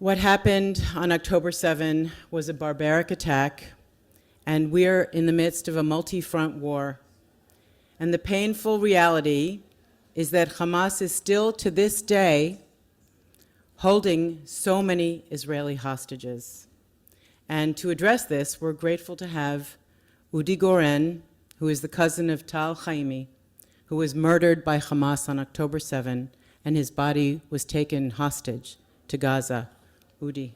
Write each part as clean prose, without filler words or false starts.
What happened on October 7 was a barbaric attack, and we're in the midst of a multi-front war. And the painful reality is that Hamas is still, to this day, holding so many Israeli hostages. And to address this, we're grateful to have Udi Goren, who is the cousin of Tal Haimi, who was murdered by Hamas on October 7, and his body was taken hostage to Gaza. Udi.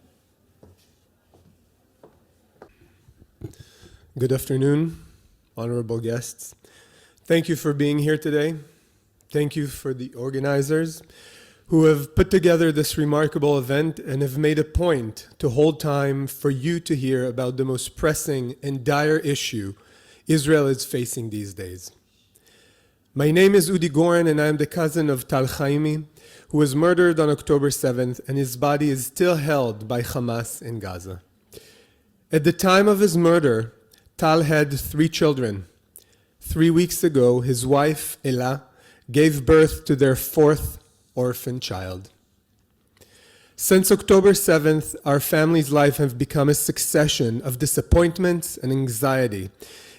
Good afternoon, honorable guests. Thank you for being here today. Thank you for the organizers who have put together this remarkable event and have made a point to hold time for you to hear about the most pressing and dire issue Israel is facing these days. My name is Udi Goren, and I am the cousin of Tal Haimi, who was murdered on October 7th, and his body is still held by Hamas in Gaza. At the time of his murder, Tal had 3 children. 3 weeks ago, his wife, Ella, gave birth to their 4th orphan child. Since October 7th, our family's life has become a succession of disappointments and anxiety,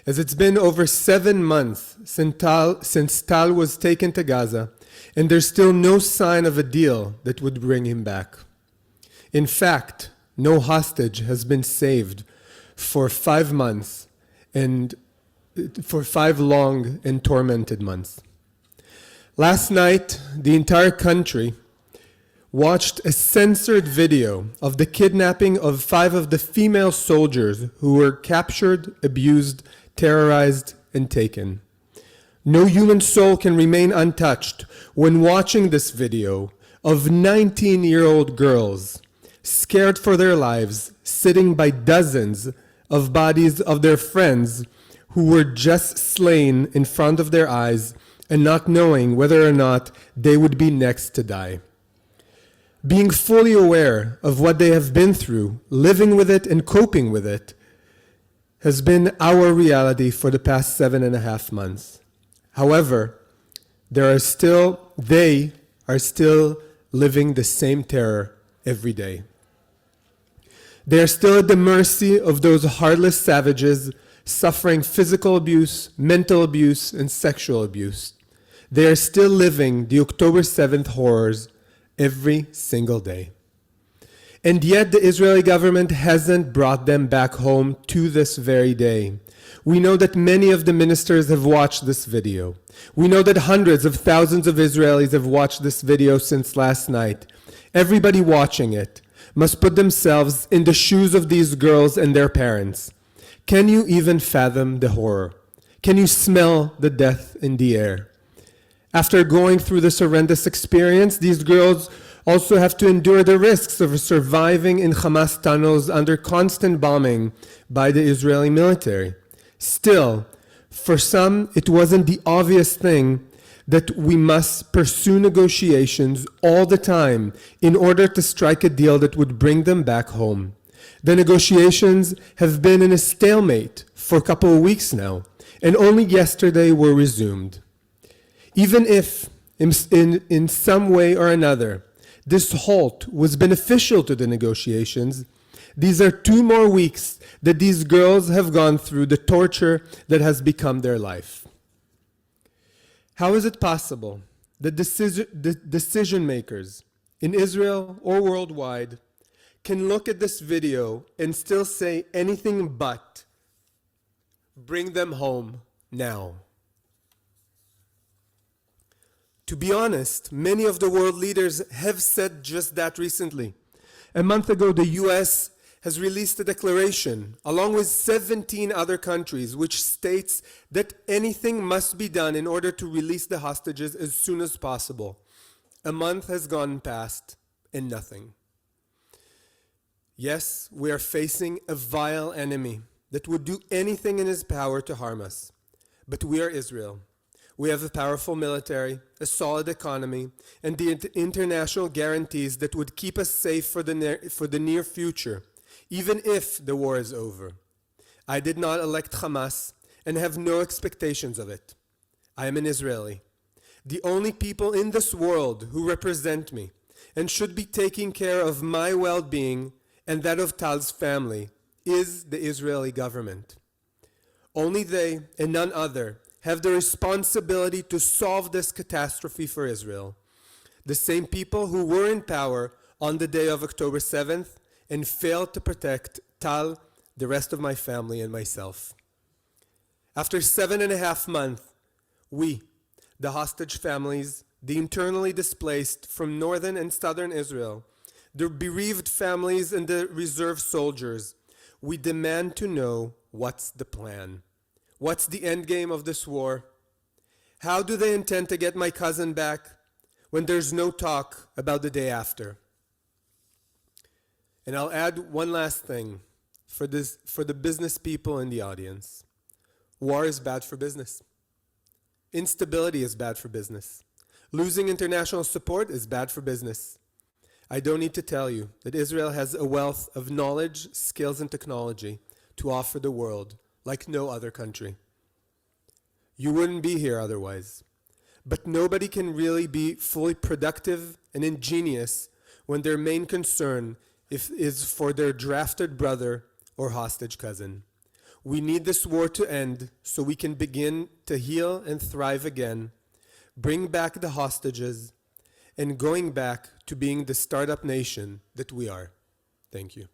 as it's been over 7 months since Tal was taken to Gaza, and there's still no sign of a deal that would bring him back. In fact, no hostage has been saved for 5 months, and for 5 long and tormented months. Last night, the entire country watched a censored video of the kidnapping of 5 of the female soldiers who were captured, abused, terrorized, and taken. No human soul can remain untouched when watching this video of 19-year-old girls scared for their lives, sitting by dozens of bodies of their friends who were just slain in front of their eyes and not knowing whether or not they would be next to die. Being fully aware of what they have been through, living with it and coping with it, has been our reality for the past 7.5 months. However, they are still living the same terror every day. They are still at the mercy of those heartless savages suffering physical abuse, mental abuse, and sexual abuse. They are still living the October 7th horrors every single day. And yet the Israeli government hasn't brought them back home to this very day. We know that many of the ministers have watched this video. We know that hundreds of thousands of Israelis have watched this video since last night. Everybody watching it must put themselves in the shoes of these girls and their parents. Can you even fathom the horror? Can you smell the death in the air? After going through this horrendous experience, these girls also have to endure the risks of surviving in Hamas tunnels under constant bombing by the Israeli military. Still, for some, it wasn't the obvious thing that we must pursue negotiations all the time in order to strike a deal that would bring them back home. The negotiations have been in a stalemate for a couple of weeks now, and only yesterday were resumed. Even if, in some way or another, this halt was beneficial to the negotiations, these are 2 more weeks that these girls have gone through the torture that has become their life. How is it possible that the decision makers in Israel or worldwide can look at this video and still say anything but bring them home now? To be honest, many of the world leaders have said just that recently. A month ago, the US has released a declaration, along with 17 other countries, which states that anything must be done in order to release the hostages as soon as possible. A month has gone past, and nothing. Yes, we are facing a vile enemy that would do anything in his power to harm us. But we are Israel. We have a powerful military, a solid economy, and the international guarantees that would keep us safe for the near future, even if the war is over. I did not elect Hamas and have no expectations of it. I am an Israeli. The only people in this world who represent me and should be taking care of my well-being and that of Tal's family is the Israeli government. Only they and none other have the responsibility to solve this catastrophe for Israel. The same people who were in power on the day of October 7th and failed to protect Tal, the rest of my family, and myself. After 7.5 months, we, the hostage families, the internally displaced from northern and southern Israel, the bereaved families and the reserve soldiers, we demand to know what's the plan. What's the end game of this war? How do they intend to get my cousin back when there's no talk about the day after? And I'll add one last thing for the business people in the audience. War is bad for business. Instability is bad for business. Losing international support is bad for business. I don't need to tell you that Israel has a wealth of knowledge, skills, and technology to offer the world like no other country. You wouldn't be here otherwise. But nobody can really be fully productive and ingenious when their main concern is for their drafted brother or hostage cousin. We need this war to end so we can begin to heal and thrive again, bring back the hostages, and going back to being the startup nation that we are. Thank you.